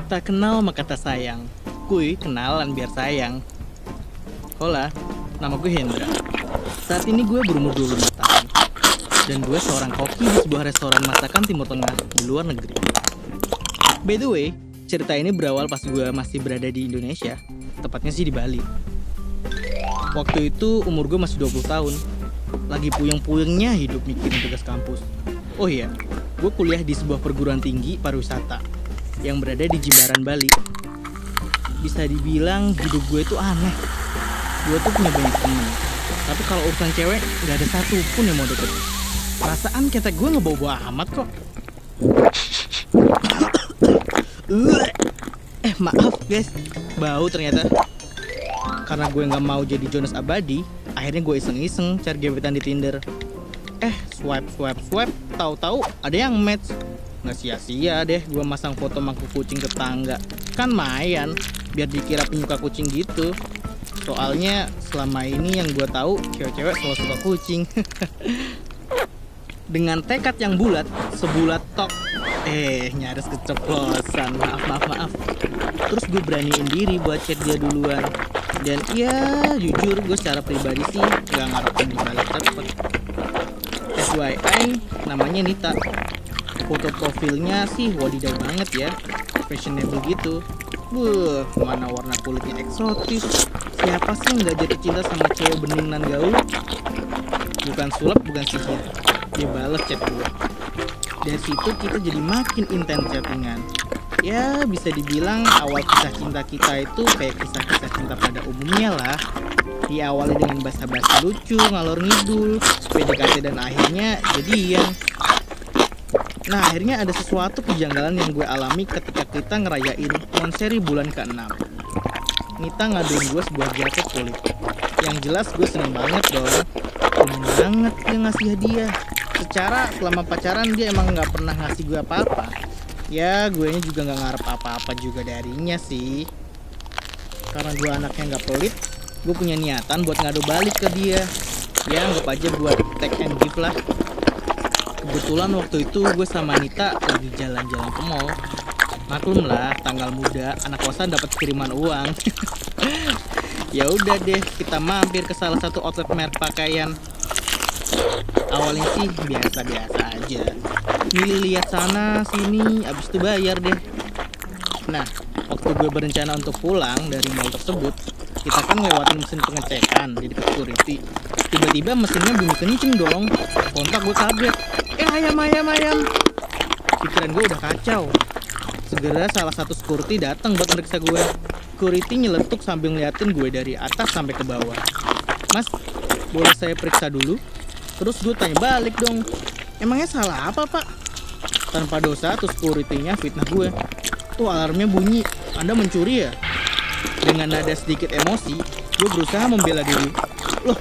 Tak kenal maka tak sayang. Kuy, kenalan biar sayang. Hola, nama gue Hendra. Saat ini gue berumur 25 tahun. Dan gue seorang koki di sebuah restoran masakan Timur Tengah di luar negeri. By the way, cerita ini berawal pas gue masih berada di Indonesia. Tepatnya sih di Bali. Waktu itu umur gue masih 20 tahun. Lagi puyeng-puyengnya hidup mikirin tugas kampus. Oh iya, gue kuliah di sebuah perguruan tinggi pariwisata yang berada di Jimbaran, Bali. Bisa dibilang hidup gue itu aneh. Gue tuh punya banyak temen, tapi kalau urusan cewek gak ada satu pun yang mau deket. Perasaan ketek gue ngebawa-bawa amat kok. Maaf guys, bau ternyata. Karena gue gak mau jadi Jonas Abadi, akhirnya gue iseng-iseng cari gebetan di Tinder. Swipe, tahu-tahu ada yang match. Nggak sia-sia deh gue masang foto mangkuk kucing ke tangga. Kan mayan, biar dikira penyuka kucing gitu. Soalnya selama ini yang gue tahu cewek-cewek selalu suka kucing. Dengan tekad yang bulat, sebulat tok. Nyaris keceplosan. Maaf. Terus gue beraniin diri buat chat dia duluan. Dan ya jujur gue secara pribadi sih gak ngarepin dibalas cepet. FYI, namanya Nita. Foto profilnya sih wadidaw banget ya, fashionable gitu. Mana warna kulitnya eksotis. Siapa sih nggak jatuh cinta sama cewek bening nan gaul? Bukan sulap, bukan sihir. Dia balas chat gue. Dari situ kita jadi makin intens chattingan. Ya bisa dibilang awal kisah cinta kita itu kayak kisah-kisah cinta pada umumnya lah. Diawali dengan basa-basi lucu, ngalor ngidul, PDKT dan akhirnya jadian. Nah akhirnya ada sesuatu kejanggalan yang gue alami ketika kita ngerayain Monseri bulan ke-6. Nita ngaduin gue sebuah jaket kulit. Yang jelas gue seneng banget dong. Seneng banget dia ngasih hadiah. Secara selama pacaran dia emang gak pernah ngasih gue apa-apa. Ya gue juga gak ngarep apa-apa juga darinya sih. Karena gue anaknya gak pelit, gue punya niatan buat ngadu balik ke dia. Ya anggap aja buat take and give lah. Kebetulan waktu itu gue sama Nita lagi jalan-jalan ke mall. Maklum lah, tanggal muda, anak kosan dapat kiriman uang. Ya udah deh, kita mampir ke salah satu outlet merek pakaian. Awalnya sih biasa-biasa aja. Lihat sana sini, abis itu bayar deh. Nah, waktu gue berencana untuk pulang dari mall tersebut, kita kan lewatin mesin pengecekan di dekat security. Tiba-tiba mesinnya bunyi kenceng dong. Kontak gue kaget. Ayam. Pikiran gue udah kacau. Segera salah satu security datang buat meriksa gue. Security nyeletuk sambil ngeliatin gue dari atas sampai ke bawah. Mas, boleh saya periksa dulu? Terus gue tanya balik dong. Emangnya salah apa pak? Tanpa dosa tuh security-nya fitnah gue. Tuh alarmnya bunyi. Anda mencuri ya? Dengan nada sedikit emosi, gue berusaha membela diri. Loh,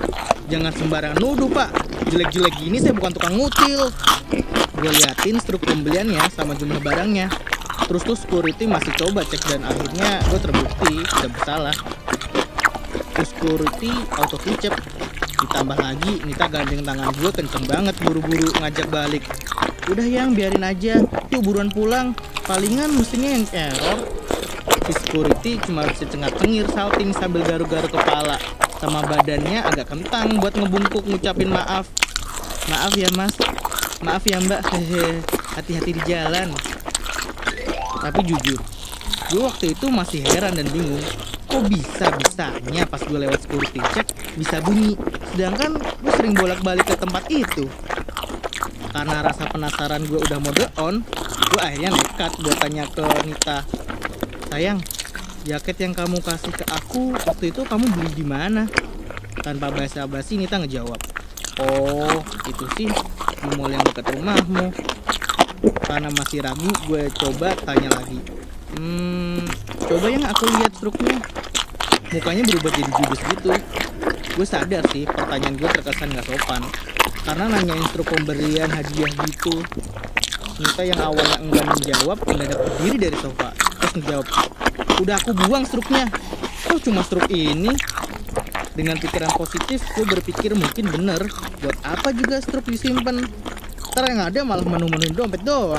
jangan sembarangan nuduh pak. Jelek-jelek gini saya bukan tukang ngutil. Gue liatin struk pembeliannya sama jumlah barangnya. Terus tuh security masih coba cek dan akhirnya gue terbukti tidak bersalah. Terus security auto kicep. Ditambah lagi Nita gandeng tangan gue kenceng banget buru-buru ngajak balik. Udah yang biarin aja. Yuk buruan pulang. Palingan mesinnya yang error. Si security cuma bisa cengar-cengir salting sambil garuk-garuk kepala. Sama badannya agak kentang buat ngebungkuk ngucapin maaf. Maaf ya mas. Maaf ya mbak. Hati-hati di jalan. Tapi jujur, gue waktu itu masih heran dan bingung. Kok bisa-bisanya pas gue lewat security check bisa bunyi. Sedangkan gue sering bolak-balik ke tempat itu. Karena rasa penasaran gue udah mode on, gue akhirnya nekat buat tanya ke Nita. Sayang, jaket yang kamu kasih ke aku waktu itu kamu beli di mana? Tanpa basa-basi Nita ngejawab. Oh, itu sih di mall yang dekat rumahmu. Karena masih ragu, gue coba tanya lagi. Coba yang aku lihat struknya. Mukanya berubah jadi judes gitu. Gue sadar sih pertanyaan gue terkesan gak sopan. Karena nanyain struk pemberian hadiah gitu. Nita yang awalnya enggan menjawab mendadak berdiri dari sofa. Terus ngejawab, udah aku buang struknya. Kok cuma struk ini? Dengan pikiran positif, gue berpikir mungkin bener. Buat apa juga struk disimpan? Ntar yang ada malah menu-menu dompet doang.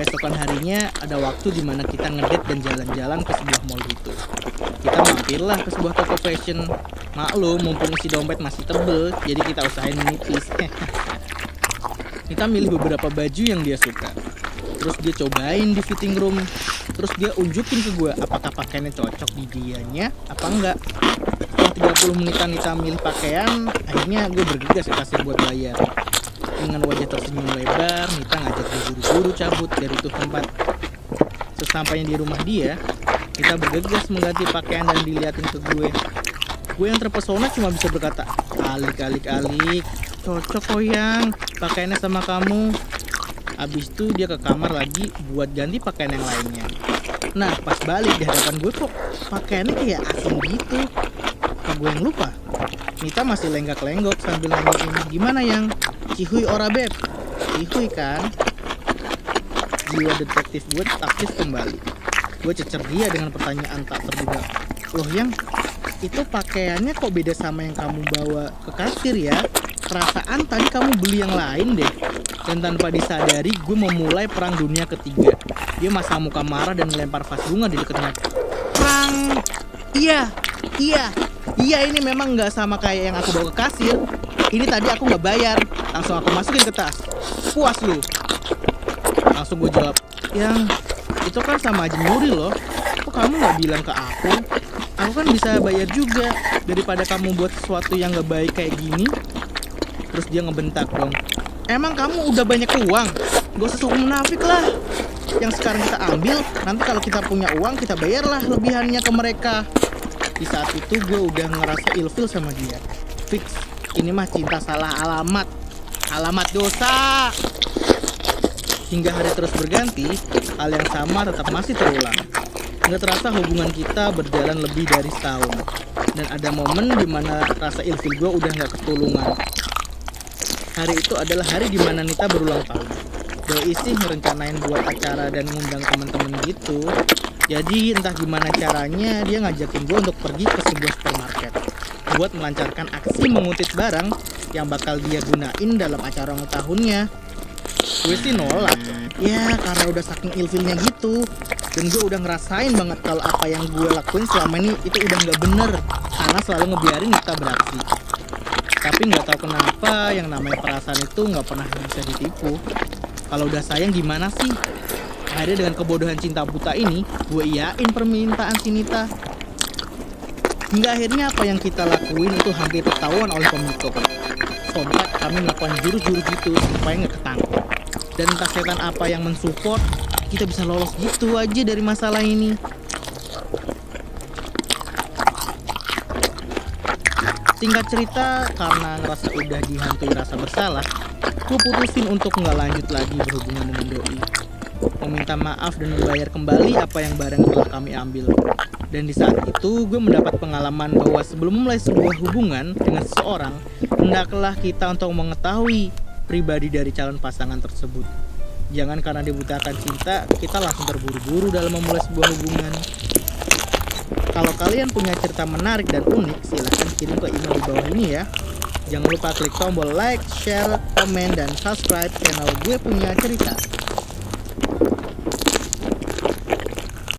keesokan harinya ada waktu di mana kita ngedate dan jalan-jalan ke sebuah mall gitu. Kita mampirlah ke sebuah toko fashion. Maklum, mumpung si dompet masih tebel, jadi kita usahain menipis. Kita milih beberapa baju yang dia suka. Terus dia cobain di fitting room. Terus dia unjukin ke gue apakah pakaiannya cocok di dianya apa enggak. Setelah 30 menitan kita milih pakaian, akhirnya gue bergegas ke kasir buat bayar. Dengan wajah tersenyum lebar, Nita ngajak gue buru-buru cabut dari itu tempat. Sesampainya di rumah dia, kita bergegas mengganti pakaian dan diliatin ke gue. Gue yang terpesona cuma bisa berkata, alik, cocok kok yang pakaiannya sama kamu. Abis itu dia ke kamar lagi buat ganti pakaian yang lainnya. Nah pas balik di hadapan gue kok pakaiannya kayak asing gitu. Apa gue yang lupa? Nita masih lenggak-lenggok sambil nanyain, gimana yang? Cihuy ora beb? Cihuy kan? Jiwa detektif gue aktif kembali. Gue cecer dia dengan pertanyaan tak terduga. Loh yang, itu pakaiannya kok beda sama yang kamu bawa ke kasir ya? Perasaan tadi kamu beli yang lain deh. Dan tanpa disadari gue memulai perang dunia ketiga. Dia masang muka marah dan melempar vas bunga di dekatnya. Perang! Iya ini memang nggak sama kayak yang aku bawa ke kasir. Ini tadi aku nggak bayar. Langsung aku masukin ke tas. Puas lu? Langsung gue jawab, yang itu kan sama aja nyuri loh. Kok kamu nggak bilang ke aku? Aku kan bisa bayar juga daripada kamu buat sesuatu yang nggak baik kayak gini. Terus dia ngebentak dong. Emang kamu udah banyak uang? Gak usah sok munafik lah. Yang sekarang kita ambil, nanti kalau kita punya uang kita bayarlah lebihannya ke mereka. Di saat itu gue udah ngerasa ilfil sama dia. Fix, ini mah cinta salah alamat. Alamat dosa. Hingga hari terus berganti, hal yang sama tetap masih terulang. Nggak terasa hubungan kita berjalan lebih dari setahun. Dan ada momen dimana rasa ilfil gue udah nggak ketulungan. Hari itu adalah hari dimana Nita berulang tahun. Doi sih ngerencanain buat acara dan ngundang temen-temen gitu. Jadi entah gimana caranya dia ngajakin gue untuk pergi ke sebuah supermarket buat melancarkan aksi menguntit barang yang bakal dia gunain dalam acara ulang tahunnya. Gue sih nolak ya karena udah saking ilfilnya gitu. Dan gue udah ngerasain banget kalau apa yang gue lakuin selama ini itu udah gak bener, karena selalu ngebiarin Nita beraksi. Tapi gak tahu kenapa yang namanya perasaan itu gak pernah bisa ditipu. Kalau udah sayang gimana sih? Akhirnya dengan kebodohan cinta buta ini, gue iyain permintaan si Nita. Hingga akhirnya apa yang kita lakuin itu hampir ketahuan oleh pemilik toko. Sontak kami melakukan jurus-jurus gitu supaya nggak ketangkep. Dan entah setan apa yang mensupport, kita bisa lolos gitu aja dari masalah ini. Singkat cerita, karena ngerasa udah dihantui rasa bersalah, gue putusin untuk nggak lanjut lagi berhubungan dengan doi. Meminta maaf dan membayar kembali apa yang barang telah kami ambil. Dan di saat itu gue mendapat pengalaman bahwa sebelum memulai sebuah hubungan dengan seseorang, hendaklah kita untuk mengetahui pribadi dari calon pasangan tersebut. Jangan karena dibutakan cinta, kita langsung terburu-buru dalam memulai sebuah hubungan. Kalau kalian punya cerita menarik dan unik, silahkan kirim ke email di bawah ini ya. Jangan lupa klik tombol like, share, komen, dan subscribe channel Gue Punya Cerita.